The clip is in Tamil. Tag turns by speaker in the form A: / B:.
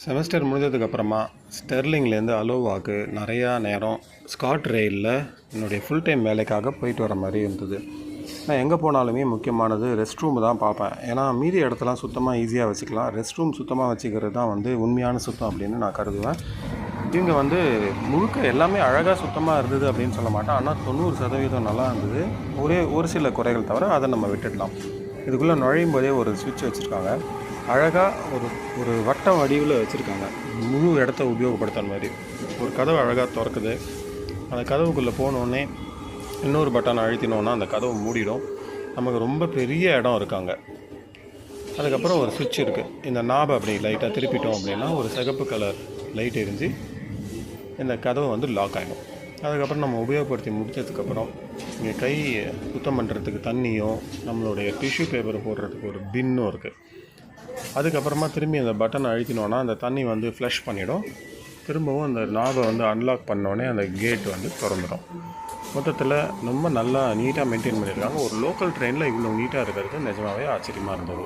A: செமஸ்டர் முடிஞ்சதுக்கப்புறமா ஸ்டெர்லிங்லேருந்து அலோவாக்கு நிறையா நேரம் ஸ்காட் ரெயிலில் என்னுடைய ஃபுல் டைம் வேலைக்காக போயிட்டு வர மாதிரி இருந்தது. நான் எங்கே போனாலுமே முக்கியமானது ரெஸ்ட் ரூம் தான் பார்ப்பேன். ஏன்னா மீதி இடத்தெல்லாம் சுத்தமாக ஈஸியாக வச்சுக்கலாம். ரெஸ்ட் ரூம் சுத்தமாக வச்சுக்கிறது தான் உண்மையான சுத்தம் அப்படின்னு நான் கருதுவேன். இவங்க முழுக்க எல்லாமே அழகாக சுத்தமாக இருந்தது அப்படின்னு சொல்ல மாட்டேன். ஆனால் 90% நல்லா இருந்தது. ஒரு சில குறைகள் தவிர அதை நம்ம விட்டுடலாம். இதுக்குள்ளே நுழையும் போதே ஒரு சுவிட்ச் வச்சுருக்காங்க. அழகாக ஒரு வட்ட வடிவில் வச்சுருக்காங்க. முழு இடத்த உபயோகப்படுத்துகிற மாதிரி ஒரு கதவு அழகாக திறக்குது. அந்த கதவுக்குள்ளே போனோடனே இன்னொரு பட்டன் அழுத்தினோன்னா அந்த கதவு மூடிடும். நமக்கு ரொம்ப பெரிய இடம் இருக்காங்க. அதுக்கப்புறம் ஒரு சுவிட்ச் இருக்குது. இந்த நாபை அப்படி லைட்டாக திருப்பிட்டோம் அப்படின்னா ஒரு சிகப்பு கலர் லைட் எரிஞ்சு இந்த கதவு லாக் ஆகிடும். அதுக்கப்புறம் நம்ம உபயோகப்படுத்தி முடித்ததுக்கப்புறம் இங்கே கை சுத்தம் பண்ணுறதுக்கு தண்ணியும் நம்மளுடைய டிஷ்யூ பேப்பர் போடுறதுக்கு ஒரு பின்னும் இருக்குது. அதுக்கப்புறமா திரும்பி அந்த பட்டனை அழுத்தினோன்னா அந்த தண்ணி ஃப்ளஷ் பண்ணிவிடும். திரும்பவும் அந்த நாபை அன்லாக் பண்ணோடனே அந்த கேட் திறந்துடும். மொத்தத்தில் ரொம்ப நல்லா நீட்டாக மெயின்டைன் பண்ணியிருக்காங்க. ஒரு லோக்கல் ட்ரெயினில் இவ்வளோ நீட்டாக இருக்கிறது நிஜமாகவே ஆச்சரியமாக இருந்தது.